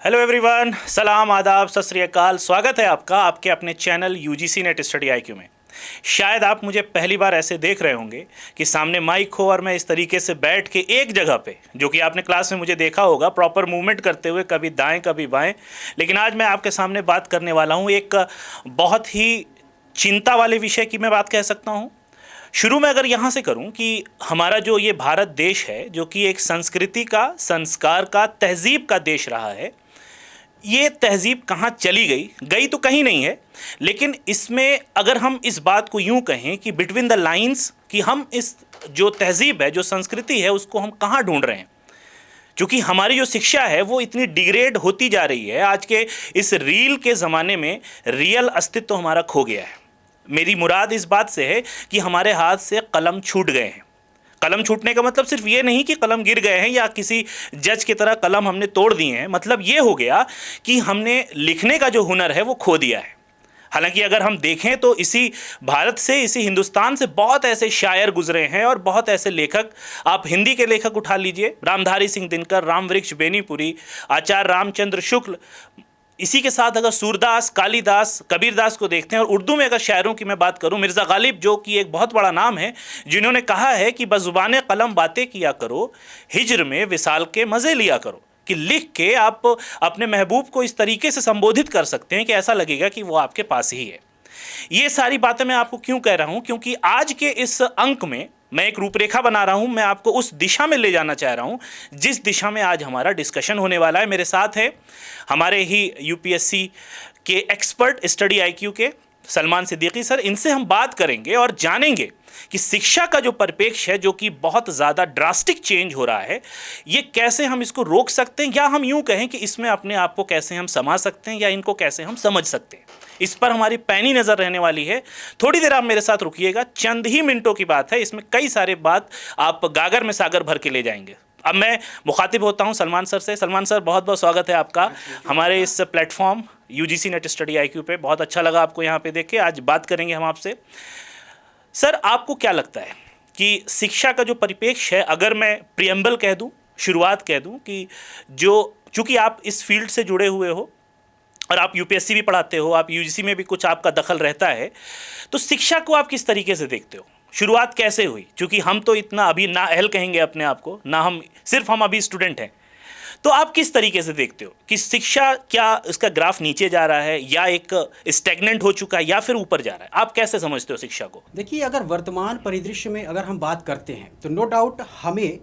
Hello everyone, सलाम, आदाब, सत श्री अकाल। स्वागत है आपका आपके अपने channel UGC net study IQ में। शायद आप मुझे पहली बार ऐसे देख रहे होंगे कि सामने माइक हो और मैं इस तरीके से बैठ के एक जगह पे, जो कि आपने क्लास में मुझे देखा होगा, प्रॉपर मूवमेंट करते हुए कभी दाएं कभी बाएं। लेकिन आज मैं आपके सामने बात करने वाला हूँ एक बहुत ही चिंता वाले विषय की मैं बात कह सकता हूँ। शुरू में अगर यहाँ से करूँ कि हमारा जो ये भारत देश है, जो कि एक संस्कृति का, संस्कार का, तहजीब का देश रहा है, ये तहजीब कहाँ चली गई तो कहीं नहीं है। लेकिन इसमें अगर हम इस बात को यूँ कहें कि बिटवीन द लाइंस, कि हम इस जो तहजीब है, जो संस्कृति है, उसको हम कहाँ ढूंढ रहे हैं। क्योंकि हमारी जो शिक्षा है वो इतनी डिग्रेड होती जा रही है। आज के इस रील के ज़माने में रियल अस्तित्व हमारा खो गया है। मेरी मुराद इस बात से है कि हमारे हाथ से कलम छूट गए हैं। कलम छूटने का मतलब सिर्फ ये नहीं कि कलम गिर गए हैं या किसी जज की तरह कलम हमने तोड़ दिए हैं। मतलब ये हो गया कि हमने लिखने का जो हुनर है वो खो दिया है। हालांकि अगर हम देखें तो इसी भारत से, इसी हिंदुस्तान से बहुत ऐसे शायर गुजरे हैं और बहुत ऐसे लेखक। आप हिंदी के लेखक उठा लीजिए, रामधारी सिंह दिनकर, रामवृक्ष बेनीपुरी, आचार्य रामचंद्र शुक्ल। इसी के साथ अगर सूरदास, कालिदास, कबीरदास को देखते हैं, और उर्दू में अगर शायरों की मैं बात करूं, मिर्ज़ा गालिब, जो कि एक बहुत बड़ा नाम है, जिन्होंने कहा है कि बज़ुबान कलम बातें किया करो, हिज्र में विसाल के मज़े लिया करो। कि लिख के आप अपने महबूब को इस तरीके से संबोधित कर सकते हैं कि ऐसा लगेगा कि वो आपके पास ही है। ये सारी बातें मैं आपको क्यों कह रहा हूँ? क्योंकि आज के इस अंक में मैं एक रूपरेखा बना रहा हूँ। मैं आपको उस दिशा में ले जाना चाह रहा हूँ जिस दिशा में आज हमारा डिस्कशन होने वाला है। मेरे साथ है हमारे ही यूपीएससी के एक्सपर्ट, स्टडी आईक्यू के सलमान सिद्दीकी सर। इनसे हम बात करेंगे और जानेंगे कि शिक्षा का जो परिप्रेक्ष्य है, जो कि बहुत ज़्यादा ड्रास्टिक चेंज हो रहा है, ये कैसे हम इसको रोक सकते हैं, या हम यूँ कहें कि इसमें अपने आप को कैसे हम समा सकते हैं, या इनको कैसे हम समझ सकते हैं। इस पर हमारी पैनी नज़र रहने वाली है। थोड़ी देर आप मेरे साथ रुकिएगा, चंद ही मिनटों की बात है, इसमें कई सारे बात आप गागर में सागर भर के ले जाएंगे। अब मैं मुखातिब होता हूं सलमान सर से। सलमान सर, बहुत बहुत स्वागत है आपका हमारे इस platform UGC net study IQ पे। बहुत अच्छा लगा आपको यहाँ पे देख के। आज बात करेंगे हम आपसे। सर, आपको क्या लगता है कि शिक्षा का जो परिप्रेक्ष्य है, अगर मैं प्रियम्बल कह दूं, शुरुआत कह दूं, कि जो चूँकि आप इस फील्ड से जुड़े हुए हो और आप यूपीएससी भी पढ़ाते हो, आप यूजीसी में भी कुछ आपका दखल रहता है, तो शिक्षा को आप किस तरीके से देखते हो? शुरुआत कैसे हुई? क्योंकि हम तो इतना अभी ना अहल कहेंगे अपने आप को, ना हम सिर्फ हम अभी स्टूडेंट हैं। तो आप किस तरीके से देखते हो कि शिक्षा, क्या इसका ग्राफ नीचे जा रहा है, या एक स्टैग्नेंट हो चुका है, या फिर ऊपर जा रहा है? आप कैसे समझते हो शिक्षा को? देखिए, अगर वर्तमान परिदृश्य में अगर हम बात करते हैं तो नो डाउट हमें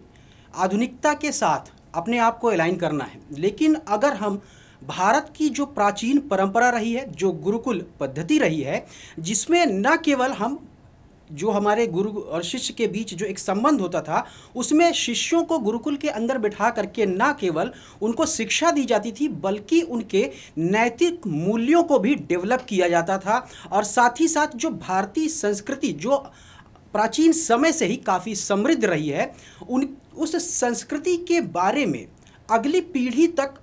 आधुनिकता के साथ अपने आप को अलाइन करना है। लेकिन अगर हम भारत की जो प्राचीन परंपरा रही है, जो गुरुकुल पद्धति रही है, जिसमें न केवल हम जो हमारे गुरु और शिष्य के बीच जो एक संबंध होता था, उसमें शिष्यों को गुरुकुल के अंदर बिठा करके न केवल उनको शिक्षा दी जाती थी, बल्कि उनके नैतिक मूल्यों को भी डेवलप किया जाता था। और साथ ही साथ जो भारतीय संस्कृति, जो प्राचीन समय से ही काफ़ी समृद्ध रही है, उस संस्कृति के बारे में अगली पीढ़ी तक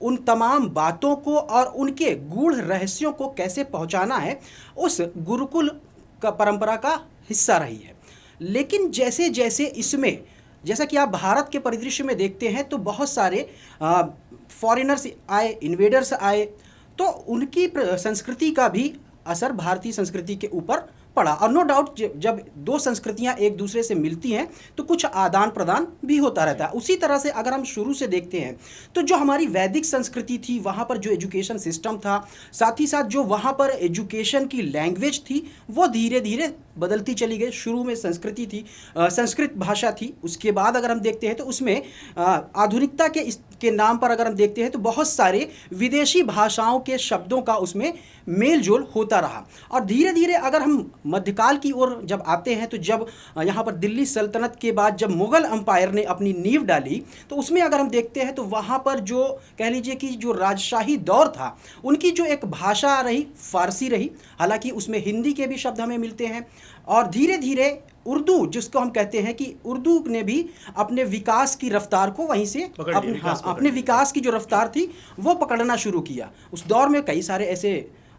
उन तमाम बातों को और उनके गूढ़ रहस्यों को कैसे पहुंचाना है, उस गुरुकुल का परंपरा का हिस्सा रही है। लेकिन जैसे जैसे इसमें, जैसा कि आप भारत के परिदृश्य में देखते हैं, तो बहुत सारे फॉरेनर्स आए, इन्वेडर्स आए, तो उनकी संस्कृति का भी असर भारतीय संस्कृति के ऊपर पड़ा। और नो डाउट जब दो संस्कृतियां एक दूसरे से मिलती हैं तो कुछ आदान प्रदान भी होता रहता है। उसी तरह से अगर हम शुरू से देखते हैं तो जो हमारी वैदिक संस्कृति थी, वहाँ पर जो एजुकेशन सिस्टम था, साथ ही साथ जो वहाँ पर एजुकेशन की लैंग्वेज थी, वो धीरे धीरे बदलती चली गई। शुरू में संस्कृति थी, संस्कृत भाषा थी। उसके बाद अगर हम देखते हैं तो उसमें आधुनिकता के नाम पर अगर हम देखते हैं तो बहुत सारे विदेशी भाषाओं के शब्दों का उसमें मेल जोल होता रहा। और धीरे धीरे अगर हम मध्यकाल की ओर जब आते हैं, तो जब यहाँ पर दिल्ली सल्तनत के बाद जब मुग़ल एम्पायर ने अपनी नींव डाली, तो उसमें अगर हम देखते हैं तो वहाँ पर जो कह लीजिए कि जो राजशाही दौर था, उनकी जो एक भाषा रही, फारसी रही। हालांकि उसमें हिंदी के भी शब्द हमें मिलते हैं। और धीरे धीरे उर्दू, जिसको हम कहते हैं कि उर्दू ने भी अपने विकास की रफ्तार को वहीं से अपने विकास की जो रफ्तार थी वो पकड़ना शुरू किया। उस दौर में कई सारे ऐसे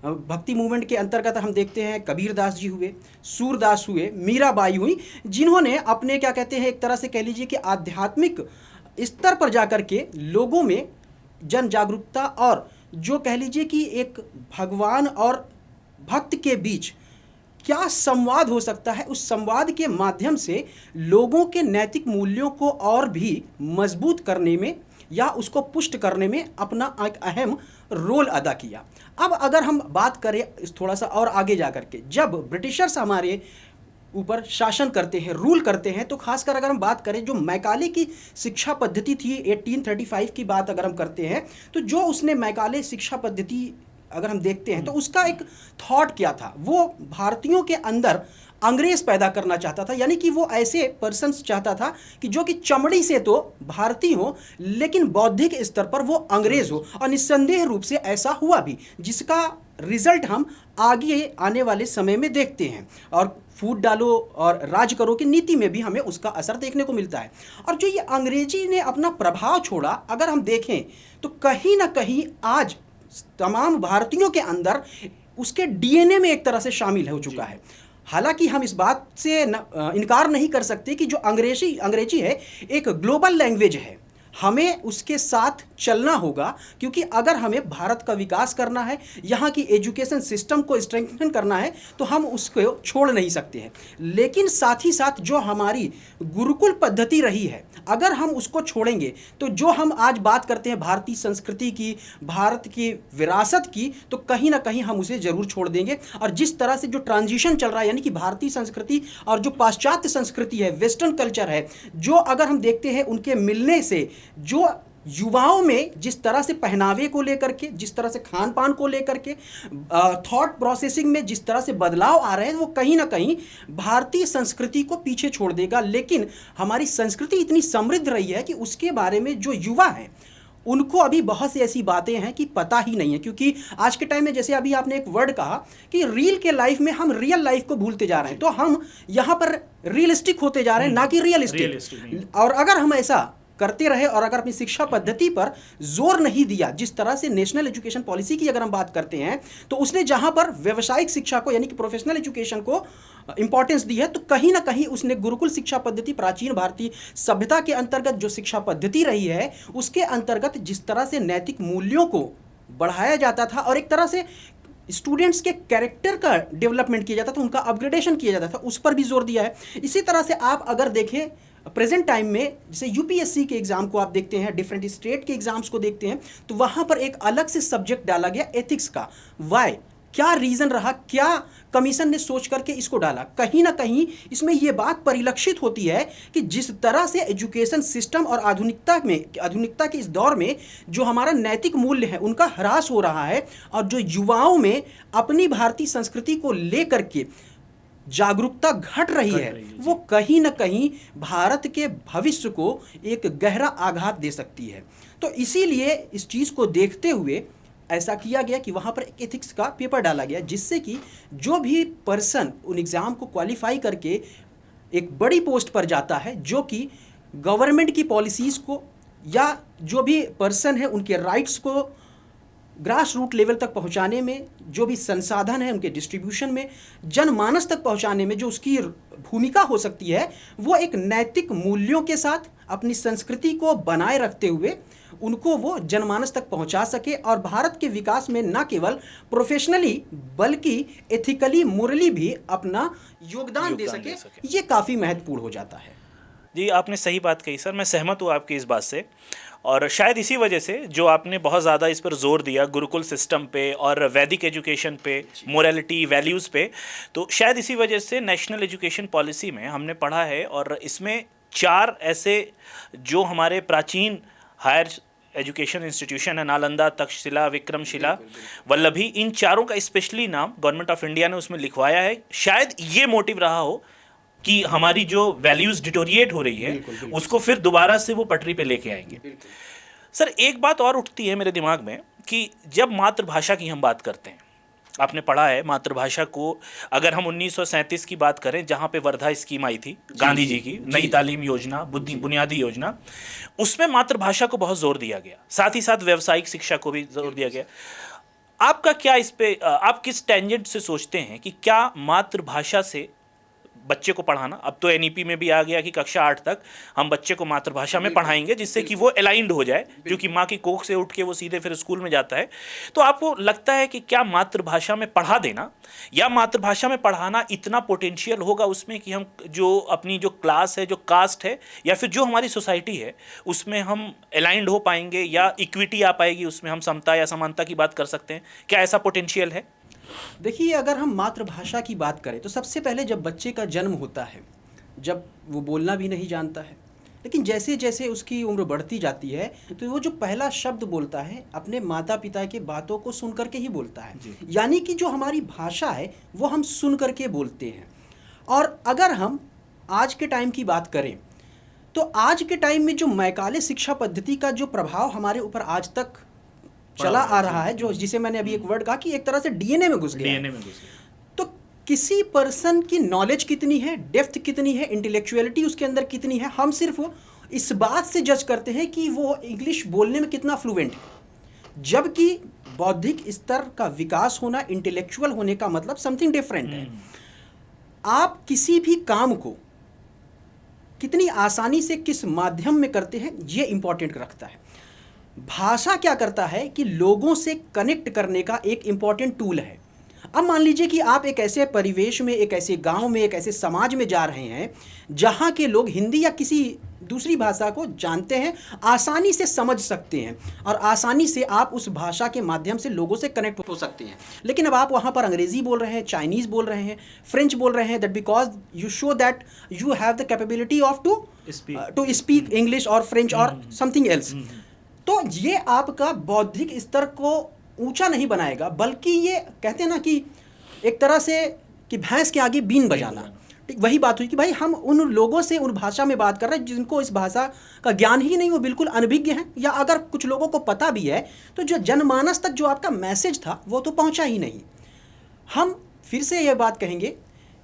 भक्ति मूवमेंट के अंतर्गत हम देखते हैं, कबीरदास जी हुए, सूरदास हुए, मीराबाई हुई, जिन्होंने अपने क्या कहते हैं, एक तरह से कह लीजिए कि आध्यात्मिक स्तर पर जाकर के लोगों में जन जागरूकता और जो कह लीजिए कि एक भगवान और भक्त के बीच क्या संवाद हो सकता है, उस संवाद के माध्यम से लोगों के नैतिक मूल्यों को और भी मजबूत करने में या उसको पुष्ट करने में अपना एक अहम रोल अदा किया। अब अगर हम बात करें थोड़ा सा और आगे जा कर के, जब ब्रिटिशर्स हमारे ऊपर शासन करते हैं, रूल करते हैं, तो खासकर अगर हम बात करें जो मैकाले की शिक्षा पद्धति थी 1835 की बात अगर हम करते हैं, तो जो उसने मैकाले शिक्षा पद्धति अगर हम देखते हैं तो उसका एक थॉट क्या था, वो भारतीयों के अंदर अंग्रेज पैदा करना चाहता था। यानी कि वो ऐसे पर्सन्स चाहता था कि जो कि चमड़ी से तो भारतीय हो लेकिन बौद्धिक स्तर पर वो अंग्रेज हो, और निस्संदेह रूप से ऐसा हुआ भी, जिसका रिजल्ट हम आगे आने वाले समय में देखते हैं। और फूट डालो और राज करो की नीति में भी हमें उसका असर देखने को मिलता है। और जो ये अंग्रेजी ने अपना प्रभाव छोड़ा, अगर हम देखें तो कहीं ना कहीं आज तमाम भारतीयों के अंदर उसके डीएनए में एक तरह से शामिल हो चुका है। हालांकि हम इस बात से इनकार नहीं कर सकते कि जो अंग्रेजी है एक ग्लोबल लैंग्वेज है, हमें उसके साथ चलना होगा, क्योंकि अगर हमें भारत का विकास करना है, यहाँ की एजुकेशन सिस्टम को स्ट्रेंथन करना है, तो हम उसको छोड़ नहीं सकते हैं। लेकिन साथ ही साथ जो हमारी गुरुकुल पद्धति रही है, अगर हम उसको छोड़ेंगे तो जो हम आज बात करते हैं भारतीय संस्कृति की, भारत की विरासत की, तो कहीं ना कहीं हम उसे जरूर छोड़ देंगे। और जिस तरह से जो ट्रांजिशन चल रहा है, यानी कि भारतीय संस्कृति और जो पाश्चात्य संस्कृति है, वेस्टर्न कल्चर है, जो अगर हम देखते हैं उनके मिलने से जो युवाओं में जिस तरह से पहनावे को लेकर के, जिस तरह से खान पान को लेकर के, थॉट प्रोसेसिंग में जिस तरह से बदलाव आ रहे हैं, वो कहीं ना कहीं भारतीय संस्कृति को पीछे छोड़ देगा। लेकिन हमारी संस्कृति इतनी समृद्ध रही है कि उसके बारे में जो युवा हैं उनको अभी बहुत सी ऐसी बातें हैं कि पता ही नहीं है। क्योंकि आज के टाइम में, जैसे अभी आपने एक वर्ड कहा कि रील के लाइफ में हम रियल लाइफ को भूलते जा रहे हैं, तो हम यहाँ पर रियलिस्टिक होते जा रहे हैं, ना कि रियलिस्टिक। और अगर हम ऐसा करते रहे और अगर अपनी शिक्षा पद्धति पर जोर नहीं दिया, जिस तरह से नेशनल एजुकेशन पॉलिसी की अगर हम बात करते हैं, तो उसने जहां पर व्यावसायिक शिक्षा को यानी कि प्रोफेशनल एजुकेशन को इंपॉर्टेंस दी है, तो कहीं ना कहीं उसने गुरुकुल शिक्षा पद्धति, प्राचीन भारतीय सभ्यता के अंतर्गत जो शिक्षा पद्धति रही है, उसके अंतर्गत जिस तरह से नैतिक मूल्यों को बढ़ाया जाता था और एक तरह से स्टूडेंट्स के कैरेक्टर का डेवलपमेंट किया जाता था, उनका अपग्रेडेशन किया जाता था, उस पर भी जोर दिया है। इसी तरह से आप अगर देखें प्रेजेंट टाइम में, जैसे यूपीएससी के एग्जाम को आप देखते हैं, डिफरेंट स्टेट के एग्जाम्स को देखते हैं, तो वहां पर एक अलग से सब्जेक्ट डाला गया एथिक्स का। वाई, क्या रीजन रहा, क्या कमीशन ने सोच करके इसको डाला? कहीं ना कहीं इसमें यह बात परिलक्षित होती है कि जिस तरह से एजुकेशन सिस्टम और आधुनिकता के इस दौर में जो हमारा नैतिक मूल्य है उनका ह्रास हो रहा है, और जो युवाओं में अपनी भारतीय संस्कृति को लेकर के जागरूकता घट रही है, वो कहीं ना कहीं भारत के भविष्य को एक गहरा आघात दे सकती है। तो इसीलिए इस चीज़ को देखते हुए ऐसा किया गया कि वहाँ पर एक एथिक्स का पेपर डाला गया, जिससे कि जो भी पर्सन उन एग्ज़ाम को क्वालिफाई करके एक बड़ी पोस्ट पर जाता है, जो कि गवर्नमेंट की पॉलिसीज़ को या जो भी पर्सन है उनके राइट्स को ग्रास रूट लेवल तक पहुंचाने में, जो भी संसाधन है उनके डिस्ट्रीब्यूशन में, जनमानस तक पहुंचाने में जो उसकी भूमिका हो सकती है, वो एक नैतिक मूल्यों के साथ अपनी संस्कृति को बनाए रखते हुए उनको वो जनमानस तक पहुंचा सके, और भारत के विकास में न केवल प्रोफेशनली बल्कि एथिकली, मोरली भी अपना योगदान दे सके। ये काफ़ी महत्वपूर्ण हो जाता है। जी, आपने सही बात कही सर, मैं सहमत हूँ आपकी इस बात से। और शायद इसी वजह से जो आपने बहुत ज़्यादा इस पर जोर दिया गुरुकुल सिस्टम पे और वैदिक एजुकेशन पे, मोरालिटी, वैल्यूज़ पे, तो शायद इसी वजह से नेशनल एजुकेशन पॉलिसी में हमने पढ़ा है, और इसमें 4 ऐसे जो हमारे प्राचीन हायर एजुकेशन इंस्टीट्यूशन है, नालंदा, तक्षशिला, विक्रमशिला, वल्लभी, इन चारों का स्पेशली नाम गवर्नमेंट ऑफ इंडिया ने उसमें लिखवाया है। शायद ये मोटिव रहा हो कि हमारी जो वैल्यूज डिटोरिएट हो रही है उसको फिर दोबारा से वो पटरी पे लेके आएंगे। सर, एक बात और उठती है मेरे दिमाग में कि जब मातृभाषा की हम बात करते हैं, आपने पढ़ा है मातृभाषा को, अगर हम 1937 की बात करें जहाँ पे वर्धा स्कीम आई थी गांधी जी की, नई तालीम योजना, बुनियादी योजना, उसमें मातृभाषा को बहुत जोर दिया गया, साथ ही साथ व्यावसायिक शिक्षा को भी जोर दिया गया। आपका क्या इस पे, आप किस टेंजेंट से सोचते हैं कि क्या मातृभाषा से बच्चे को पढ़ाना, अब तो एनईपी में भी आ गया कि कक्षा 8 तक हम बच्चे को मातृभाषा में पढ़ाएंगे, जिससे कि वो अलाइंड हो जाए, क्योंकि माँ की कोख से उठ के वो सीधे फिर स्कूल में जाता है। तो आपको लगता है कि क्या मातृभाषा में पढ़ा देना या मातृभाषा में पढ़ाना इतना पोटेंशियल होगा उसमें कि हम जो अपनी जो क्लास है, जो कास्ट है, या फिर जो हमारी सोसाइटी है, उसमें हम अलाइंड हो पाएंगे या इक्विटी आ पाएगी, उसमें हम समता या समानता की बात कर सकते हैं? क्या ऐसा पोटेंशियल है? देखिए, अगर हम मातृभाषा की बात करें तो सबसे पहले जब बच्चे का जन्म होता है, जब वो बोलना भी नहीं जानता है, लेकिन जैसे जैसे उसकी उम्र बढ़ती जाती है तो वो जो पहला शब्द बोलता है अपने माता पिता की बातों को सुन करके ही बोलता है। यानी कि जो हमारी भाषा है वो हम सुन करके बोलते हैं। और अगर हम आज के टाइम की बात करें तो आज के टाइम में जो मैकाले शिक्षा पद्धति का जो प्रभाव हमारे ऊपर आज तक चला आ रहा है, जो जिसे मैंने अभी एक वर्ड कहा कि एक तरह से डीएनए में घुस गया है। तो किसी पर्सन की नॉलेज कितनी है, डेप्थ कितनी है, इंटेलेक्चुअलिटी उसके अंदर कितनी है, हम सिर्फ इस बात से जज करते हैं कि वो इंग्लिश बोलने में कितना फ्लुएंट है। जबकि बौद्धिक स्तर का विकास होना, इंटेलेक्चुअल होने का मतलब समथिंग डिफरेंट है। आप किसी भी काम को कितनी आसानी से किस माध्यम में करते हैं ये इंपॉर्टेंट रखता है। भाषा क्या करता है कि लोगों से कनेक्ट करने का एक इंपॉर्टेंट टूल है। अब मान लीजिए कि आप एक ऐसे परिवेश में, एक ऐसे गांव में, एक ऐसे समाज में जा रहे हैं जहां के लोग हिंदी या किसी दूसरी भाषा को जानते हैं, आसानी से समझ सकते हैं और आसानी से आप उस भाषा के माध्यम से लोगों से कनेक्ट हो सकते हैं। लेकिन अब आप वहां पर अंग्रेजी बोल रहे हैं, चाइनीज़ बोल रहे हैं, फ्रेंच बोल रहे हैं, that because you show that you have the capability of to speak English और फ्रेंच और समथिंग एल्स। तो ये आपका बौद्धिक स्तर को ऊंचा नहीं बनाएगा, बल्कि ये कहते हैं ना कि एक तरह से कि भैंस के आगे बीन बजाना। ठीक वही बात हुई कि भाई हम उन लोगों से उन भाषा में बात कर रहे हैं जिनको इस भाषा का ज्ञान ही नहीं, वो बिल्कुल अनभिज्ञ हैं, या अगर कुछ लोगों को पता भी है तो जो जनमानस तक जो आपका मैसेज था वो तो पहुंचा ही नहीं। हम फिर से ये बात कहेंगे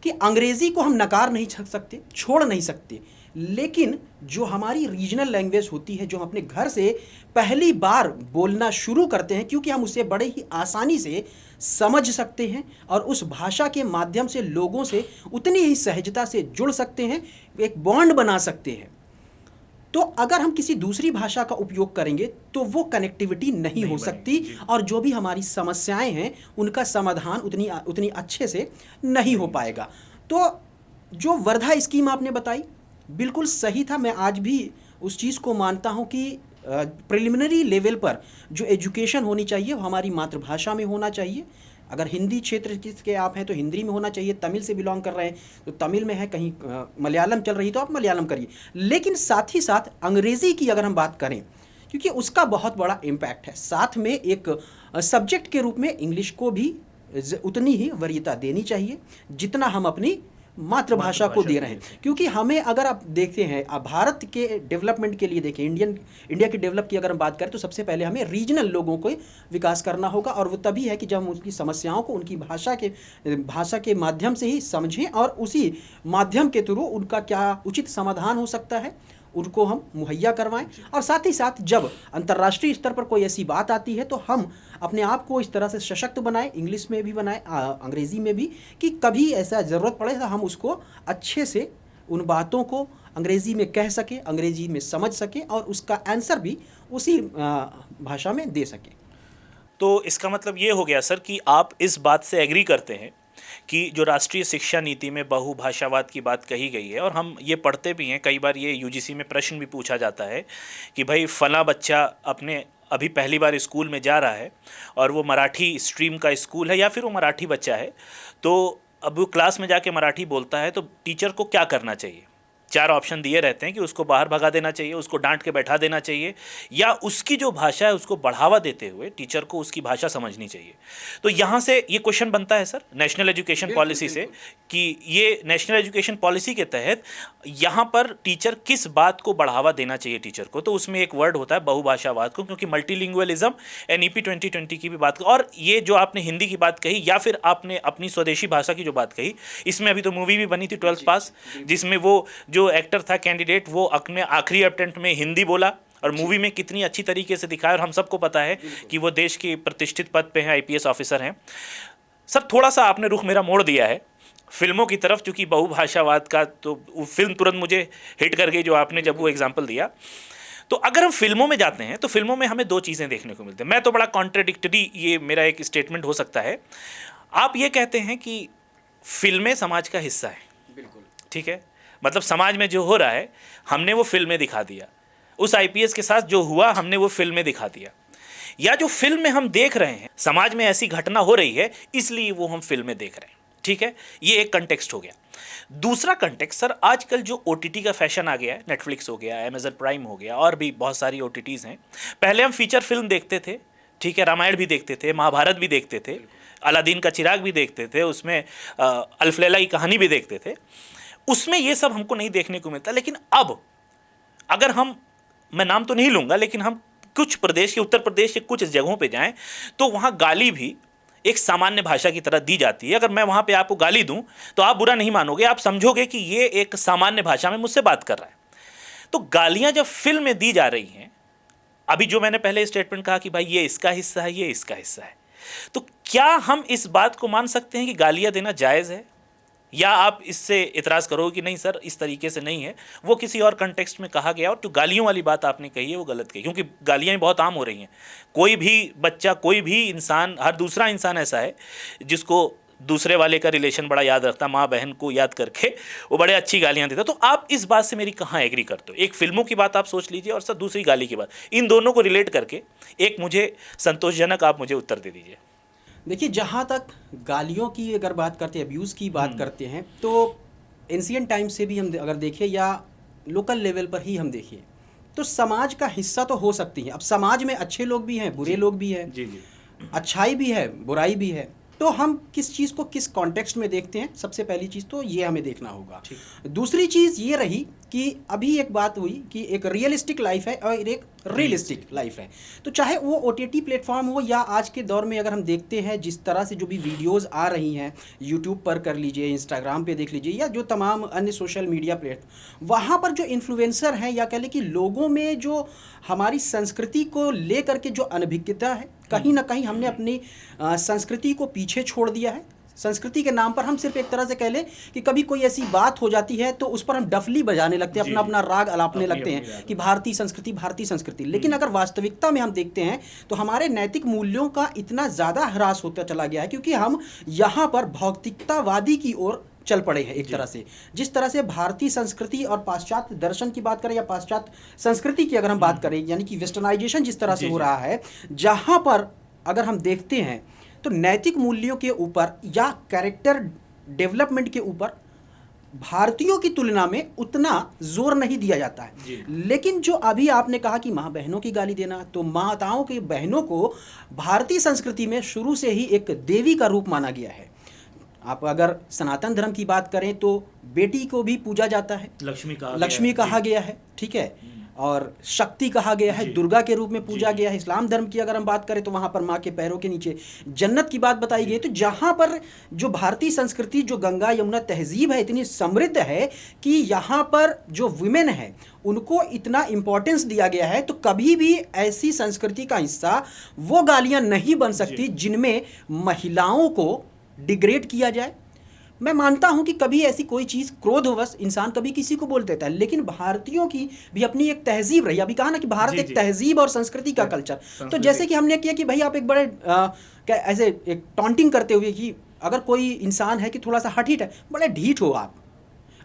कि अंग्रेज़ी को हम नकार नहीं सकते, छोड़ नहीं सकते, लेकिन जो हमारी रीजनल लैंग्वेज होती है, जो हम अपने घर से पहली बार बोलना शुरू करते हैं, क्योंकि हम उसे बड़े ही आसानी से समझ सकते हैं और उस भाषा के माध्यम से लोगों से उतनी ही सहजता से जुड़ सकते हैं, एक बॉन्ड बना सकते हैं। तो अगर हम किसी दूसरी भाषा का उपयोग करेंगे तो वो कनेक्टिविटी नहीं हो सकती और जो भी हमारी समस्याएं हैं उनका समाधान उतनी अच्छे से नहीं हो पाएगा। तो जो वर्धा स्कीम आपने बताई बिल्कुल सही था। मैं आज भी उस चीज़ को मानता हूं कि प्रिलिमिनरी लेवल पर जो एजुकेशन होनी चाहिए वो हमारी मातृभाषा में होना चाहिए। अगर हिंदी क्षेत्र के आप हैं तो हिंदी में होना चाहिए, तमिल से बिलोंग कर रहे हैं तो तमिल में है, कहीं मलयालम चल रही तो आप मलयालम करिए। लेकिन साथ ही साथ अंग्रेज़ी की अगर हम बात करें, क्योंकि उसका बहुत बड़ा इम्पैक्ट है, साथ में एक सब्जेक्ट के रूप में इंग्लिश को भी उतनी ही वरीयता देनी चाहिए जितना हम अपनी मातृभाषा को दे रहे हैं। क्योंकि हमें, अगर आप देखते हैं, आप भारत के डेवलपमेंट के लिए देखें, इंडिया के डेवलप की अगर हम बात करें तो सबसे पहले हमें रीजनल लोगों को विकास करना होगा, और वो तभी है कि जब हम उनकी समस्याओं को उनकी भाषा के माध्यम से ही समझें और उसी माध्यम के थ्रू उनका क्या उचित समाधान हो सकता है उनको हम मुहैया करवाएं। और साथ ही साथ जब अंतर्राष्ट्रीय स्तर पर कोई ऐसी बात आती है तो हम अपने आप को इस तरह से सशक्त बनाएं, इंग्लिश में भी बनाएं, अंग्रेज़ी में भी, कि कभी ऐसा ज़रूरत पड़े तो हम उसको अच्छे से उन बातों को अंग्रेज़ी में कह सकें, अंग्रेज़ी में समझ सकें और उसका आंसर भी उसी भाषा में दे सकें। तो इसका मतलब ये हो गया सर कि आप इस बात से एग्री करते हैं कि जो राष्ट्रीय शिक्षा नीति में बहुभाषावाद की बात कही गई है, और हम ये पढ़ते भी हैं, कई बार ये यूजीसी में प्रश्न भी पूछा जाता है कि भाई फला बच्चा अपने अभी पहली बार स्कूल में जा रहा है और वो मराठी स्ट्रीम का स्कूल है या फिर वो मराठी बच्चा है, तो अब वो क्लास में जाके मराठी बोलता है तो टीचर को क्या करना चाहिए? 4 ऑप्शन दिए रहते हैं कि उसको बाहर भगा देना चाहिए, उसको डांट के बैठा देना चाहिए, या उसकी जो भाषा है उसको बढ़ावा देते हुए टीचर को उसकी भाषा समझनी चाहिए। तो यहाँ से ये क्वेश्चन बनता है सर नेशनल एजुकेशन पॉलिसी से कि ये नेशनल एजुकेशन पॉलिसी के तहत यहाँ पर टीचर किस बात को बढ़ावा देना चाहिए टीचर को? तो उसमें एक वर्ड होता है बहुभाषावाद को, क्योंकि मल्टीलिंगुअलिज्म एनईपी 2020 की भी बात, और ये जो आपने हिंदी की बात कही या फिर आपने अपनी स्वदेशी भाषा की जो बात कही, इसमें अभी तो मूवी भी बनी थी 12th पास, जिसमें वो जो एक्टर था कैंडिडेट वो अपने आखिरी अटेम्प्ट में हिंदी बोला और मूवी में कितनी अच्छी तरीके से दिखाया, और हम सबको पता है कि वो देश के प्रतिष्ठित पद पे हैं, आईपीएस ऑफिसर हैं। सर थोड़ा सा आपने रुख मेरा मोड़ दिया है फिल्मों की तरफ, चूँकि बहुभाषावाद का तो वो फिल्म तुरंत मुझे हिट कर गई जो आपने जब वो एग्जाम्पल दिया। तो अगर हम फिल्मों में जाते हैं तो फिल्मों में हमें दो चीज़ें देखने को मिलती हैं। मैं तो बड़ा कॉन्ट्रडिक्टरी, ये मेरा एक स्टेटमेंट हो सकता है। आप ये कहते हैं कि फिल्में समाज का हिस्सा है, बिल्कुल ठीक है, मतलब समाज में जो हो रहा है हमने वो फिल्में दिखा दिया, उस आईपीएस के साथ जो हुआ हमने वो फिल्में दिखा दिया, या जो फिल्म में हम देख रहे हैं समाज में ऐसी घटना हो रही है इसलिए वो हम फिल्में देख रहे हैं, ठीक है, ये एक कंटेक्स्ट हो गया। दूसरा कंटेक्स्ट सर, आजकल जो ओटीटी का फैशन आ गया है, नेटफ्लिक्स हो गया, अमेजन प्राइम हो गया, और भी बहुत सारी ओटीटीज़ हैं। पहले हम फीचर फिल्म देखते थे, ठीक है, रामायण भी देखते थे, महाभारत भी देखते थे, अलादीन का चिराग भी देखते थे, उसमें अल्फ लैला की कहानी भी देखते थे, उसमें ये सब हमको नहीं देखने को मिलता। लेकिन अब अगर हम, मैं नाम तो नहीं लूँगा, लेकिन हम कुछ प्रदेश के, उत्तर प्रदेश के कुछ जगहों पे जाएं तो वहाँ गाली भी एक सामान्य भाषा की तरह दी जाती है। अगर मैं वहाँ पे आपको गाली दूँ तो आप बुरा नहीं मानोगे, आप समझोगे कि ये एक सामान्य भाषा में मुझसे बात कर रहा है। तो गालियाँ जब फिल्म में दी जा रही हैं, अभी जो मैंने पहले स्टेटमेंट कहा कि भाई ये इसका हिस्सा है, ये इसका हिस्सा है, तो क्या हम इस बात को मान सकते हैं कि गालियाँ देना जायज़ है, या आप इससे इतराज़ करोगे कि नहीं सर इस तरीके से नहीं है, वो किसी और कंटेक्स्ट में कहा गया, और जो गालियों वाली बात आपने कही है वो गलत कही, क्योंकि गालियाँ बहुत आम हो रही हैं। कोई भी बच्चा, कोई भी इंसान, हर दूसरा इंसान ऐसा है जिसको दूसरे वाले का रिलेशन बड़ा याद रखता, माँ बहन को याद करके वो बड़े अच्छी गालियाँ देता। तो आप इस बात से मेरी कहाँ एग्री करते हो? एक फिल्मों की बात आप सोच लीजिए और सर दूसरी गाली की बात, इन दोनों को रिलेट करके एक मुझे संतोषजनक आप मुझे उत्तर दे दीजिए। देखिए, जहाँ तक गालियों की अगर बात करते हैं, अब्यूज़ की बात करते हैं, तो एंशियंट टाइम से भी हम अगर देखें या लोकल लेवल पर ही हम देखें तो समाज का हिस्सा तो हो सकती है। अब समाज में अच्छे लोग भी हैं, बुरे लोग भी हैं, जी जी, अच्छाई भी है, बुराई भी है। तो हम किस चीज़ को किस कॉन्टेक्स्ट में देखते हैं, सबसे पहली चीज़ तो ये हमें देखना होगा। दूसरी चीज़ ये रही कि अभी एक बात हुई कि एक रियलिस्टिक लाइफ है और एक रियलिस्टिक लाइफ है। तो चाहे वो ओटीटी प्लेटफॉर्म हो या आज के दौर में अगर हम देखते हैं जिस तरह से जो भी वीडियोस आ रही हैं, यूट्यूब पर कर लीजिए, इंस्टाग्राम पे देख लीजिए, या जो तमाम अन्य सोशल मीडिया प्लेटफॉर्म, वहाँ पर जो इन्फ्लुएंसर हैं या कह लें कि लोगों में जो हमारी संस्कृति को लेकर के जो अनभिज्ञता है, कहीं ना कहीं हमने अपनी संस्कृति को पीछे छोड़ दिया है। संस्कृति के नाम पर हम सिर्फ एक तरह से कह लें कि कभी कोई ऐसी बात हो जाती है तो उस पर हम डफली बजाने लगते हैं, अपना अपना राग अलापने लगते हैं कि भारतीय संस्कृति, भारतीय संस्कृति। लेकिन अगर वास्तविकता में हम देखते हैं तो हमारे नैतिक मूल्यों का इतना ज़्यादा ह्रास होता चला गया है क्योंकि हम यहाँ पर भौतिकतावादी की ओर चल पड़े हैं एक तरह से। जिस तरह से भारतीय संस्कृति और पाश्चात्य दर्शन की बात करें या पाश्चात्य संस्कृति की अगर हम बात करें, यानी कि वेस्टर्नाइजेशन जिस तरह से हो रहा है, जहाँ पर अगर हम देखते हैं तो नैतिक मूल्यों के ऊपर या कैरेक्टर डेवलपमेंट के ऊपर भारतीयों की तुलना में उतना जोर नहीं दिया जाता है। लेकिन जो अभी आपने कहा कि माँ बहनों की गाली देना, तो माताओं की बहनों को भारतीय संस्कृति में शुरू से ही एक देवी का रूप माना गया है। आप अगर सनातन धर्म की बात करें तो बेटी को भी पूजा जाता है, लक्ष्मी कहा गया है, ठीक है, और शक्ति कहा गया है, दुर्गा के रूप में पूजा गया है। इस्लाम धर्म की अगर हम बात करें तो वहाँ पर माँ के पैरों के नीचे जन्नत की बात बताई गई। तो जहाँ पर जो भारतीय संस्कृति, जो गंगा यमुना तहजीब है, इतनी समृद्ध है कि यहाँ पर जो वुमेन है उनको इतना इम्पोर्टेंस दिया गया है, तो कभी भी ऐसी संस्कृति का हिस्सा वो गालियाँ नहीं बन सकती जिनमें महिलाओं को डिग्रेड किया जाए। मैं मानता हूं कि कभी ऐसी कोई चीज़ क्रोधवश इंसान कभी किसी को बोल देता है, लेकिन भारतीयों की भी अपनी एक तहजीब रही। अभी कहा ना कि भारत एक तहजीब और संस्कृति का कल्चर। तो जैसे कि हमने किया कि भाई आप एक बड़े ऐसे एक टॉन्टिंग करते हुए कि अगर कोई इंसान है कि थोड़ा सा हठीट है, बड़े ढीठ हो आप,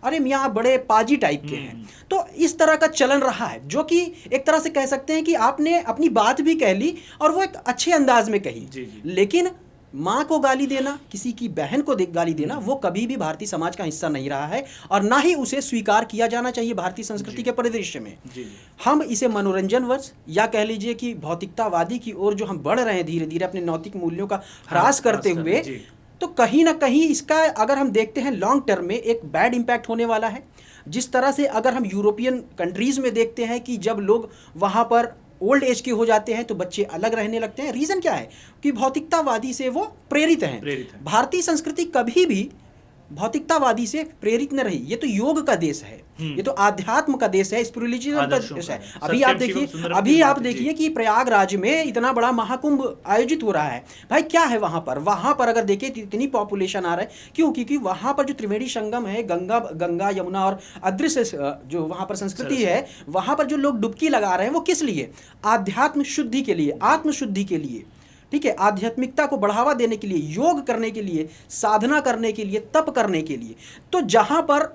अरे मियाँ आप बड़े पाजी टाइप के हैं। तो इस तरह का चलन रहा है, जो कि एक तरह से कह सकते हैं कि आपने अपनी बात भी कह ली और वो एक अच्छे अंदाज में कही। लेकिन माँ को गाली देना, किसी की बहन को गाली देना, वो कभी भी भारतीय समाज का हिस्सा नहीं रहा है और ना ही उसे स्वीकार किया जाना चाहिए भारतीय संस्कृति के परिदृश्य में। हम इसे मनोरंजनवश या कह लीजिए कि भौतिकतावादी की ओर जो हम बढ़ रहे हैं धीरे धीरे अपने नैतिक मूल्यों का ह्रास करते हुए, तो कहीं ना कहीं इसका अगर हम देखते हैं लॉन्ग टर्म में एक बैड इम्पैक्ट होने वाला है। जिस तरह से अगर हम यूरोपियन कंट्रीज़ में देखते हैं कि जब लोग वहाँ पर ओल्ड एज के हो जाते हैं तो बच्चे अलग रहने लगते हैं। रीज़न क्या है कि भौतिकतावादी से वो प्रेरित हैं। भारतीय संस्कृति कभी भी भौतिकतावादी से प्रेरित न रही। ये तो योग का देश है, ये तो आध्यात्म का देश है, स्पिरिचुअलिज्म का देश है। अभी आप देखिए कि प्रयागराज में इतना बड़ा महाकुंभ आयोजित हो रहा है। भाई क्या है वहां पर अगर देखें तो इतनी पॉपुलेशन आ रहा है, क्यों? क्योंकि वहां पर जो त्रिवेणी संगम है, गंगा यमुना और अदृश्य जो वहां पर संस्कृति है, वहां पर जो लोग डुबकी लगा रहे हैं, वो किस लिए? आध्यात्म शुद्धि के लिए, आत्मशुद्धि के लिए, ठीक है, आध्यात्मिकता को बढ़ावा देने के लिए, योग करने के लिए, साधना करने के लिए, तप करने के लिए। तो जहां पर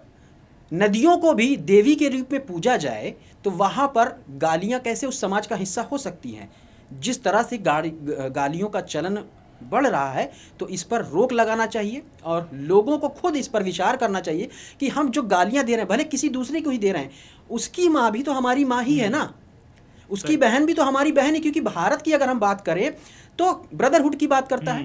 नदियों को भी देवी के रूप में पूजा जाए, तो वहां पर गालियां कैसे उस समाज का हिस्सा हो सकती हैं? जिस तरह से गालियों का चलन बढ़ रहा है, तो इस पर रोक लगाना चाहिए और लोगों को खुद इस पर विचार करना चाहिए कि हम जो गालियां दे रहे हैं, भले किसी दूसरे को ही दे रहे हैं, उसकी माँ भी तो हमारी माँ ही है ना, उसकी बहन भी तो हमारी बहन है। क्योंकि भारत की अगर हम बात करें तो ब्रदरहुड की बात करता है,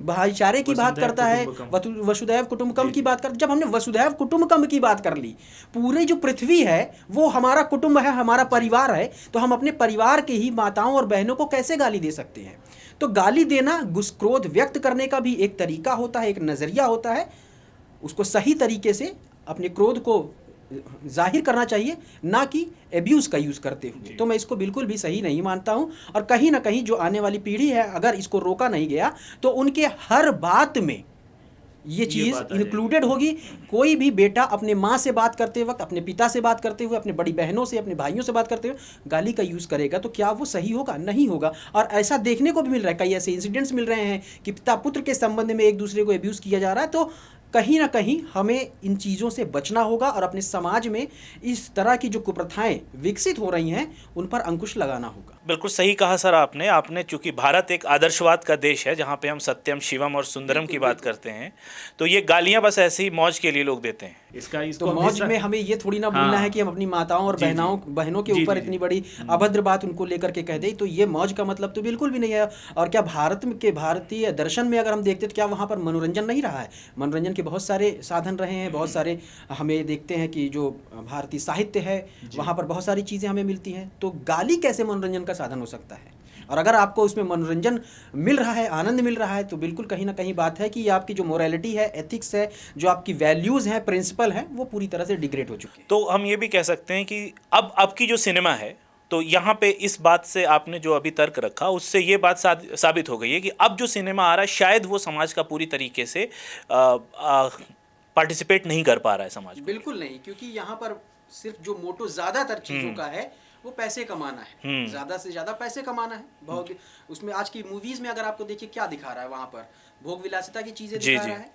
भाईचारे की बात करता है, वसुधैव कुटुंबकम की बात कर। जब हमने वसुधैव कुटुंबकम की बात कर ली, पूरी जो पृथ्वी है वो हमारा कुटुंब है, हमारा परिवार है, तो हम अपने परिवार के ही माताओं और बहनों को कैसे गाली दे सकते हैं? तो गाली देना क्रोध व्यक्त करने का भी एक तरीका होता है, एक नज़रिया होता है। उसको सही तरीके से अपने क्रोध को जाहिर करना चाहिए, ना कि एब्यूज़ का यूज़ करते हुए। तो मैं इसको बिल्कुल भी सही नहीं मानता हूँ। और कहीं ना कहीं जो आने वाली पीढ़ी है, अगर इसको रोका नहीं गया तो उनके हर बात में ये चीज़ इंक्लूडेड होगी। कोई भी बेटा अपने माँ से बात करते वक्त, अपने पिता से बात करते हुए, अपने बड़ी बहनों से, अपने भाइयों से बात करते हुए गाली का यूज़ करेगा, तो क्या वो सही होगा? नहीं होगा। और ऐसा देखने को भी मिल रहा है, कई ऐसे इंसिडेंट्स मिल रहे हैं कि पिता पुत्र के संबंध में एक दूसरे को एब्यूज़ किया जा रहा है। तो कहीं ना कहीं हमें इन चीज़ों से बचना होगा और अपने समाज में इस तरह की जो कुप्रथाएं विकसित हो रही हैं, उन पर अंकुश लगाना होगा। बिल्कुल सही कहा सर आपने चूंकि भारत एक आदर्शवाद का देश है, जहाँ पे हम सत्यम, शिवम और सुंदरम की बात करते हैं, तो ये गालियाँ बस ऐसे ही मौज के लिए लोग देते हैं। तो मौज में हमें ये थोड़ी ना बोलना है कि हम अपनी माताओं और बहनों के ऊपर इतनी बड़ी अभद्र बात उनको लेकर के कह दें, तो ये मौज का मतलब तो बिल्कुल भी नहीं है। और क्या भारतीय दर्शन में अगर हम देखते तो क्या वहाँ पर मनोरंजन नहीं रहा है? मनोरंजन के बहुत सारे साधन रहे हैं, बहुत सारे हमें देखते हैं कि जो भारतीय साहित्य है वहाँ पर बहुत सारी चीज़ें हमें मिलती हैं। तो गाली कैसे मनोरंजन का साधन हो सकता है? और अगर आपको उसमें मनोरंजन मिल रहा है, आनंद मिल रहा है, तो बिल्कुल कहीं ना कहीं बात है कि आपकी जो मोरालिटी है, एथिक्स है, जो आपकी वैल्यूज़ हैं, प्रिंसिपल हैं, वो पूरी तरह से डिग्रेड हो चुके हैं। तो हम ये भी कह सकते हैं कि अब की जो सिनेमा है, तो यहाँ पे इस बात से आपने जो अभी तर्क रखा, उससे ये बात साबित हो गई है कि अब जो सिनेमा आ रहा है, शायद वो समाज का पूरी तरीके से पार्टिसिपेट नहीं कर पा रहा है समाज में। बिल्कुल नहीं, क्योंकि यहाँ पर सिर्फ जो मोटो ज़्यादातर चीज़ों का है वो पैसे कमाना है, ज़्यादा से ज़्यादा पैसे कमाना है। उसमें आज की मूवीज़ में अगर आपको देखिए क्या दिखा रहा है, वहाँ पर भोग विलासिता की चीज़ें दिखा रहा है,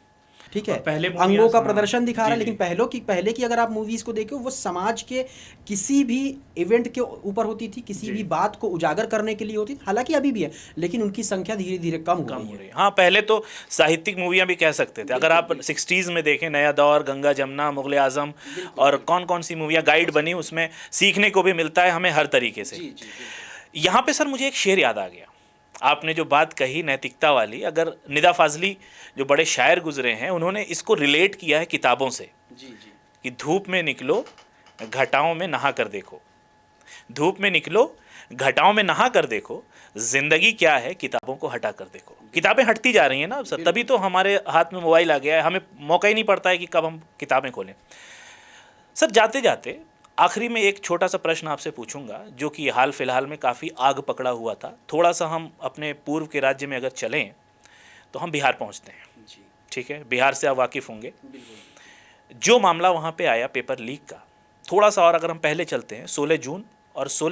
ठीक है, पहले अंगों का प्रदर्शन दिखा रहा है। लेकिन पहले की अगर आप मूवीज़ को देखो, वो समाज के किसी भी इवेंट के ऊपर होती थी, किसी भी बात को उजागर करने के लिए होती थी। हालांकि अभी भी है, लेकिन उनकी संख्या धीरे धीरे कम हो रही है। हाँ, पहले तो साहित्यिक मूवियाँ भी कह सकते थे। अगर आप 60s में देखें, नया दौर, गंगा जमुना, मुगल आजम और कौन कौन सी मूवियाँ गाइड बनी, उसमें सीखने को भी मिलता है हमें हर तरीके से। यहाँ पे सर मुझे एक शेर याद आ गया, आपने जो बात कही नैतिकता वाली। अगर निदा फाजली जो बड़े शायर गुजरे हैं, उन्होंने इसको रिलेट किया है किताबों से कि धूप में निकलो, घटाओं में नहा कर देखो, धूप में निकलो, घटाओं में नहा कर देखो, जिंदगी क्या है किताबों को हटा कर देखो। किताबें हटती जा रही हैं ना सर, तभी तो हमारे हाथ में मोबाइल आ गया है, हमें मौका ही नहीं पड़ता है कि कब हम किताबें खोलें। सर जाते जाते आखिरी में एक छोटा सा प्रश्न आपसे पूछूंगा, जो कि हाल फिलहाल में काफ़ी आग पकड़ा हुआ था। थोड़ा सा हम अपने पूर्व के राज्य में अगर चलें तो हम बिहार पहुंचते हैं, ठीक है, बिहार से आप वाकिफ़ होंगे। जो मामला वहां पे आया पेपर लीक का, थोड़ा सा और अगर हम पहले चलते हैं, 16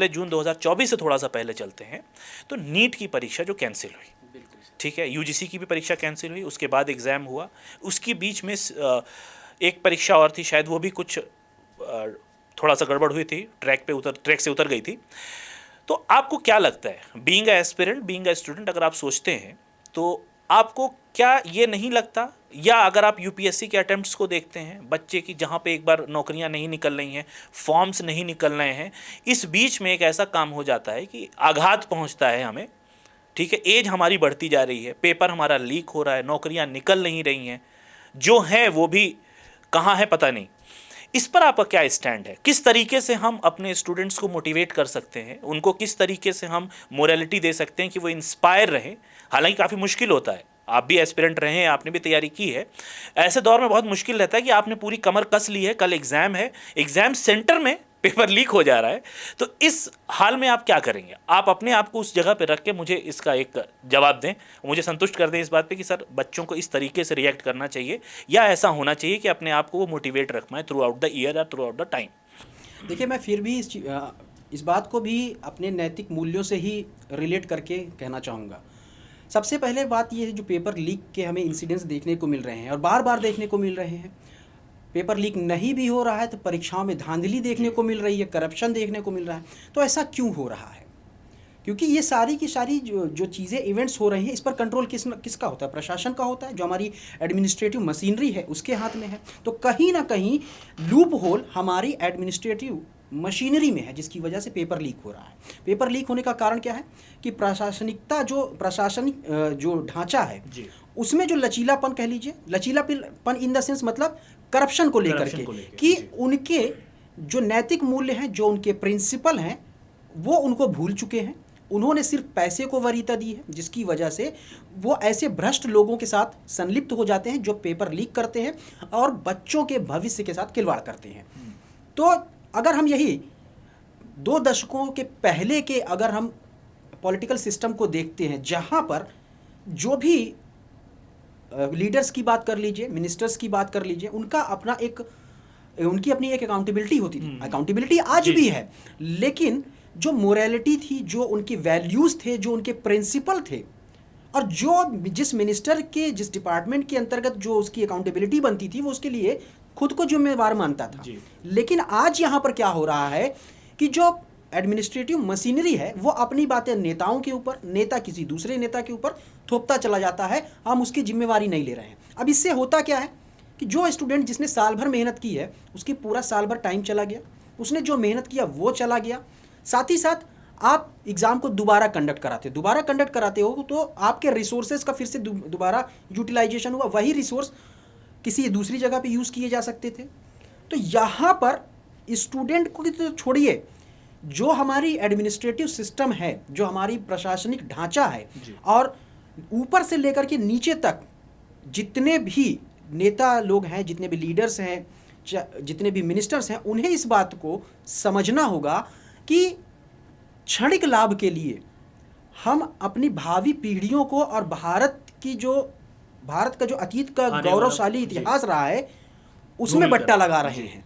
जून 2024 से थोड़ा सा पहले चलते हैं, तो नीट की परीक्षा जो कैंसिल हुई, ठीक है, यूजीसी की भी परीक्षा कैंसिल हुई, उसके बाद एग्ज़ाम हुआ, उसकी बीच में एक परीक्षा और थी, शायद वो भी कुछ थोड़ा सा गड़बड़ हुई थी, ट्रैक से उतर गई थी। तो आपको क्या लगता है, being a aspirant, being a student, अगर आप सोचते हैं तो आपको क्या ये नहीं लगता, या अगर आप यूपीएससी के अटेम्प्ट्स को देखते हैं, बच्चे की जहाँ पे एक बार नौकरियाँ नहीं निकल रही हैं, फॉर्म्स नहीं निकल रहे हैं, इस बीच में एक ऐसा काम हो जाता है कि आघात पहुँचता है हमें, ठीक है, एज हमारी बढ़ती जा रही है, पेपर हमारा लीक हो रहा है, नौकरियाँ निकल नहीं रही हैं, जो हैं वो भी कहाँ है पता नहीं। इस पर आपका क्या स्टैंड है? किस तरीके से हम अपने स्टूडेंट्स को मोटिवेट कर सकते हैं, उनको किस तरीके से हम मोरालिटी दे सकते हैं कि वो इंस्पायर रहें? हालांकि काफ़ी मुश्किल होता है, आप भी एस्पिरेंट रहे हैं, आपने भी तैयारी की है, ऐसे दौर में बहुत मुश्किल रहता है कि आपने पूरी कमर कस ली है, कल एग्ज़ाम है, एग्ज़ाम सेंटर में पेपर लीक हो जा रहा है, तो इस हाल में आप क्या करेंगे? आप अपने आप को उस जगह पे रख के मुझे इसका एक जवाब दें, मुझे संतुष्ट कर दें इस बात पे कि सर बच्चों को इस तरीके से रिएक्ट करना चाहिए या ऐसा होना चाहिए कि अपने आप को वो मोटिवेट रख पाएँ थ्रू आउट द ईयर या थ्रू आउट द टाइम। देखिए, मैं फिर भी इस बात को भी अपने नैतिक मूल्यों से ही रिलेट करके कहना चाहूँगा। सबसे पहले बात ये है, जो पेपर लीक के हमें इंसिडेंट्स देखने को मिल रहे हैं और बार बार देखने को मिल रहे हैं, पेपर लीक नहीं भी हो रहा है तो परीक्षाओं में धांधली देखने को मिल रही है, करप्शन देखने को मिल रहा है। तो ऐसा क्यों हो रहा है? क्योंकि ये सारी की सारी जो चीज़ें इवेंट्स हो रही हैं, इस पर कंट्रोल किसका होता है? प्रशासन का होता है। जो हमारी एडमिनिस्ट्रेटिव मशीनरी है उसके हाथ में है। तो कहीं ना कहीं लूप होल हमारी एडमिनिस्ट्रेटिव मशीनरी में है, जिसकी वजह से पेपर लीक हो रहा है। पेपर लीक होने का कारण क्या है कि प्रशासनिक जो ढांचा है उसमें जो लचीलापन, कह लीजिए लचीलापन इन द सेंस मतलब करप्शन को लेकर के कि उनके जो नैतिक मूल्य हैं, जो उनके प्रिंसिपल हैं, वो उनको भूल चुके हैं। उन्होंने सिर्फ पैसे को वरीयता दी है, जिसकी वजह से वो ऐसे भ्रष्ट लोगों के साथ संलिप्त हो जाते हैं जो पेपर लीक करते हैं और बच्चों के भविष्य के साथ खिलवाड़ करते हैं। तो अगर हम यही 2 दशकों के पहले के अगर हम पॉलिटिकल सिस्टम को देखते हैं, जहाँ पर जो भी लीडर्स की बात कर लीजिए, मिनिस्टर्स की बात कर लीजिए, उनकी अपनी एक अकाउंटेबिलिटी होती थी। अकाउंटेबिलिटी आज भी है, लेकिन जो मोरालिटी थी, जो उनकी वैल्यूज़ थे, जो उनके प्रिंसिपल थे, और जो जिस मिनिस्टर के, जिस डिपार्टमेंट के अंतर्गत जो उसकी अकाउंटेबिलिटी बनती थी, वो उसके लिए खुद को जिम्मेवार मानता था। लेकिन आज यहाँ पर क्या हो रहा है कि जो एडमिनिस्ट्रेटिव मशीनरी है वो अपनी बातें नेताओं के ऊपर, नेता किसी दूसरे नेता के ऊपर थोपता चला जाता है। हम उसकी जिम्मेवारी नहीं ले रहे हैं। अब इससे होता क्या है कि जो स्टूडेंट जिसने साल भर मेहनत की है, उसकी पूरा साल भर टाइम चला गया, उसने जो मेहनत किया वो चला गया। साथ ही साथ आप एग्ज़ाम को दोबारा कंडक्ट कराते हो तो आपके रिसोर्सेज का फिर से दोबारा यूटिलाइजेशन हुआ। वही रिसोर्स किसी दूसरी जगह पे यूज़ किए जा सकते थे। तो यहाँ पर स्टूडेंट को तो छोड़िए, जो हमारी एडमिनिस्ट्रेटिव सिस्टम है, जो हमारी प्रशासनिक ढांचा है, और ऊपर से लेकर के नीचे तक जितने भी नेता लोग हैं, जितने भी लीडर्स हैं, जितने भी मिनिस्टर्स हैं, उन्हें इस बात को समझना होगा कि क्षणिक लाभ के लिए हम अपनी भावी पीढ़ियों को और भारत का जो अतीत का गौरवशाली इतिहास रहा है उसमें बट्टा लगा रहे हैं,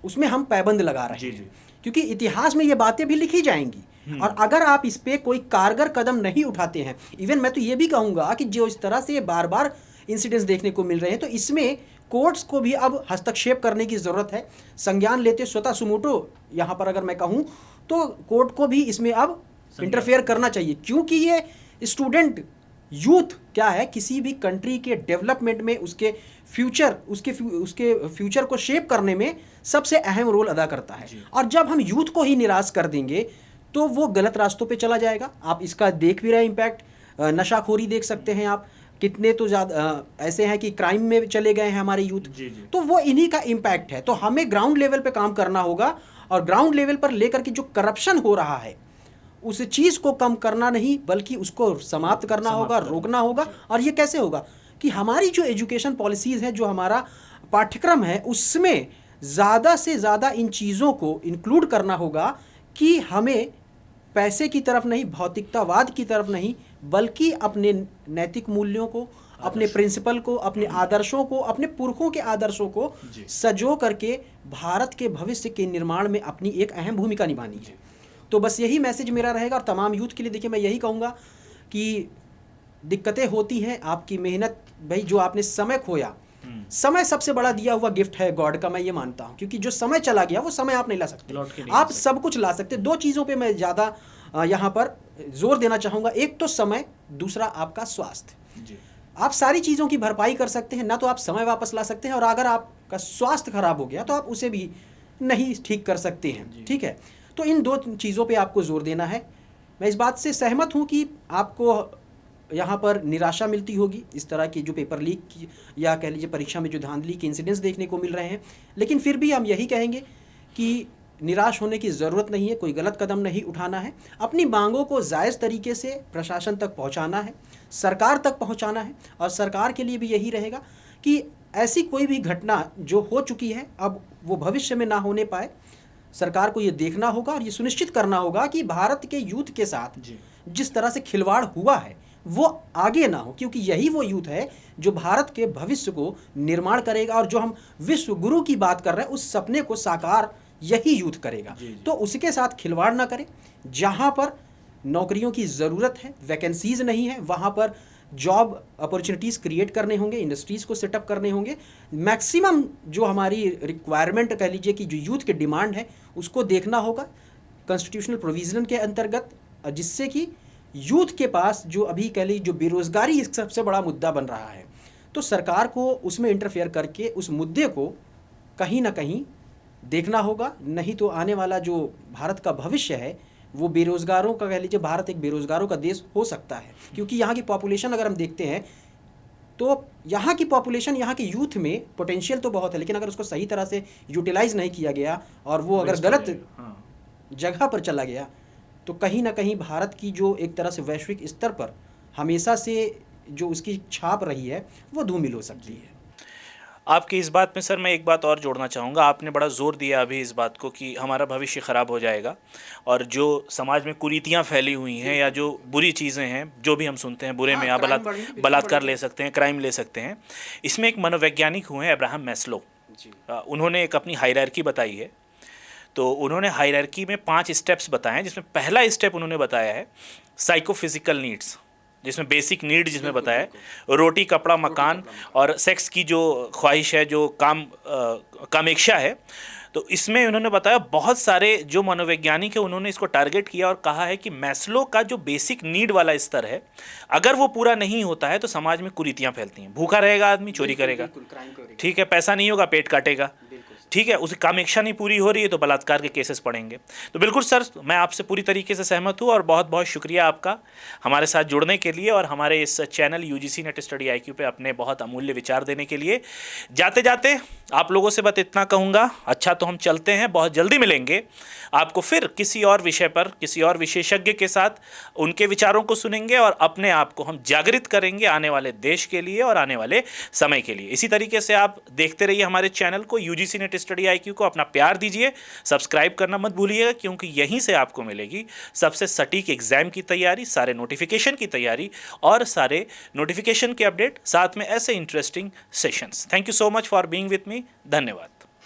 उसमें हम पैबंद लगा रहे हैं। क्योंकि इतिहास में ये बातें भी लिखी जाएंगी, और अगर आप इस पे कोई कारगर कदम नहीं उठाते हैं, इवन मैं तो ये भी कहूँगा कि जो इस तरह से बार बार इंसिडेंट्स देखने को मिल रहे हैं, तो इसमें कोर्ट्स को भी अब हस्तक्षेप करने की ज़रूरत है। संज्ञान लेते स्वतः सुमोटो, यहाँ पर अगर मैं कहूँ तो कोर्ट को भी इसमें अब इंटरफेयर करना चाहिए, क्योंकि ये स्टूडेंट यूथ क्या है, किसी भी कंट्री के डेवलपमेंट में उसके फ्यूचर को शेप करने में सबसे अहम रोल अदा करता है। और जब हम यूथ को ही निराश कर देंगे तो वो गलत रास्तों पे चला जाएगा। आप इसका देख भी रहे इम्पैक्ट, नशाखोरी देख सकते हैं आप, कितने तो ज़्यादा ऐसे हैं कि क्राइम में चले गए हैं हमारे यूथ। तो वो इन्हीं का इम्पैक्ट है। तो हमें ग्राउंड लेवल पे काम करना होगा, और ग्राउंड लेवल पर लेकर के जो करप्शन हो रहा है उस चीज़ को कम करना नहीं, बल्कि उसको समाप्त करना होगा, रोकना होगा। और ये कैसे होगा कि हमारी जो एजुकेशन पॉलिसीज़ है, जो हमारा पाठ्यक्रम है, उसमें ज़्यादा से ज़्यादा इन चीज़ों को इंक्लूड करना होगा कि हमें पैसे की तरफ नहीं, भौतिकतावाद की तरफ नहीं, बल्कि अपने नैतिक मूल्यों को, अपने प्रिंसिपल को, अपने आदर्शों को, अपने पुरखों के आदर्शों को सजो करके भारत के भविष्य के निर्माण में अपनी एक अहम भूमिका निभानी है। तो बस यही मैसेज मेरा रहेगा। और तमाम यूथ के लिए देखिए, मैं यही कहूँगा कि दिक्कतें होती हैं, आपकी मेहनत, भाई जो आपने समय खोया, समय सबसे बड़ा दिया हुआ गिफ्ट है गॉड का, मैं ये मानता हूँ। क्योंकि जो समय चला गया वो समय आप नहीं ला सकते, आप सब कुछ ला सकते। 2 चीज़ों पे मैं ज़्यादा यहाँ पर जोर देना चाहूँगा, एक तो समय, दूसरा आपका स्वास्थ्य। आप सारी चीज़ों की भरपाई कर सकते हैं, ना तो आप समय वापस ला सकते हैं, और अगर आपका स्वास्थ्य खराब हो गया तो आप उसे भी नहीं ठीक कर सकते हैं। ठीक है, तो इन 2 चीज़ों पे आपको जोर देना है। मैं इस बात से सहमत हूँ कि आपको यहाँ पर निराशा मिलती होगी, इस तरह की जो पेपर लीक की या कह लीजिए परीक्षा में जो धांधली के इंसिडेंट्स देखने को मिल रहे हैं, लेकिन फिर भी हम यही कहेंगे कि निराश होने की ज़रूरत नहीं है, कोई गलत कदम नहीं उठाना है। अपनी मांगों को जायज़ तरीके से प्रशासन तक पहुंचाना है, सरकार तक पहुंचाना है, और सरकार के लिए भी यही रहेगा कि ऐसी कोई भी घटना जो हो चुकी है अब वो भविष्य में ना होने पाए। सरकार को ये देखना होगा और ये सुनिश्चित करना होगा कि भारत के यूथ के साथ जिस तरह से खिलवाड़ हुआ है वो आगे ना हो, क्योंकि यही वो यूथ है जो भारत के भविष्य को निर्माण करेगा, और जो हम विश्व गुरु की बात कर रहे हैं उस सपने को साकार यही यूथ करेगा। तो उसके साथ खिलवाड़ ना करें। जहाँ पर नौकरियों की ज़रूरत है, वैकेंसीज नहीं है, वहाँ पर जॉब अपॉर्चुनिटीज़ क्रिएट करने होंगे, इंडस्ट्रीज़ को सेटअप करने होंगे। मैक्सिमम जो हमारी रिक्वायरमेंट कह लीजिए कि जो यूथ की डिमांड है उसको देखना होगा कॉन्स्टिट्यूशनल प्रोविजन के अंतर्गत, जिससे कि यूथ के पास जो अभी कह लीजिए जो बेरोज़गारी एक सबसे बड़ा मुद्दा बन रहा है, तो सरकार को उसमें इंटरफेयर करके उस मुद्दे को कहीं ना कहीं देखना होगा। नहीं तो आने वाला जो भारत का भविष्य है वो बेरोज़गारों का कह लीजिए, भारत एक बेरोज़गारों का देश हो सकता है। क्योंकि यहाँ की पॉपुलेशन अगर हम देखते हैं तो यहाँ की पॉपुलेशन, यहाँ के यूथ में पोटेंशियल तो बहुत है, लेकिन अगर उसको सही तरह से यूटिलाइज नहीं किया गया और वो अगर गलत जगह पर चला गया तो कहीं ना कहीं भारत की जो एक तरह से वैश्विक स्तर पर हमेशा से जो उसकी छाप रही है वो धूमिल हो सकती है। आपकी इस बात में सर मैं एक बात और जोड़ना चाहूँगा। आपने बड़ा ज़ोर दिया अभी इस बात को कि हमारा भविष्य ख़राब हो जाएगा, और जो समाज में कुरीतियाँ फैली हुई हैं या जो बुरी चीज़ें हैं जो भी हम सुनते हैं, बुरे में या बलात्कार ले सकते हैं, क्राइम ले सकते हैं। इसमें एक मनोवैज्ञानिक हुए हैं अब्राहम मैस्लो, उन्होंने एक अपनी हायरार्की बताई है। तो उन्होंने हायरार्की में 5 स्टेप्स बताए हैं, जिसमें पहला स्टेप उन्होंने बताया है साइकोफिजिकल नीड्स, जिसमें बेसिक नीड जिसमें बताया है रोटी कपड़ा मकान और सेक्स की जो ख्वाहिश है, जो कामेक्षा है। तो इसमें उन्होंने बताया बहुत सारे जो मनोवैज्ञानिक है उन्होंने इसको टारगेट किया और कहा है कि मैस्लो का जो बेसिक नीड वाला स्तर है अगर वो पूरा नहीं होता है तो समाज में कुरीतियाँ फैलती हैं। भूखा रहेगा आदमी, चोरी करेगा, ठीक है, पैसा नहीं होगा पेट काटेगा, ठीक है, उसकी कामेक्षा नहीं पूरी हो रही है तो बलात्कार के केसेस पड़ेंगे। तो बिल्कुल सर मैं आपसे पूरी तरीके से सहमत हूँ और बहुत बहुत शुक्रिया आपका हमारे साथ जुड़ने के लिए और हमारे इस channel UGC net study IQ पे अपने बहुत अमूल्य विचार देने के लिए। जाते जाते आप लोगों से बस इतना कहूँगा, अच्छा तो हम चलते हैं, बहुत जल्दी मिलेंगे आपको फिर किसी और विषय पर, किसी और विशेषज्ञ के साथ, उनके विचारों को सुनेंगे और अपने आप को हम जागृत करेंगे आने वाले देश के लिए और आने वाले समय के लिए। इसी तरीके से आप देखते रहिए हमारे चैनल को, यूजीसी नेट स्टडी आईक्यू को अपना प्यार दीजिए, सब्सक्राइब करना मत भूलिएगा, क्योंकि यहीं से आपको मिलेगी सबसे सटीक एग्जाम की तैयारी, सारे नोटिफिकेशन की तैयारी और सारे नोटिफिकेशन के अपडेट, साथ में ऐसे interesting sessions. Thank you so much for being with me. धन्यवाद।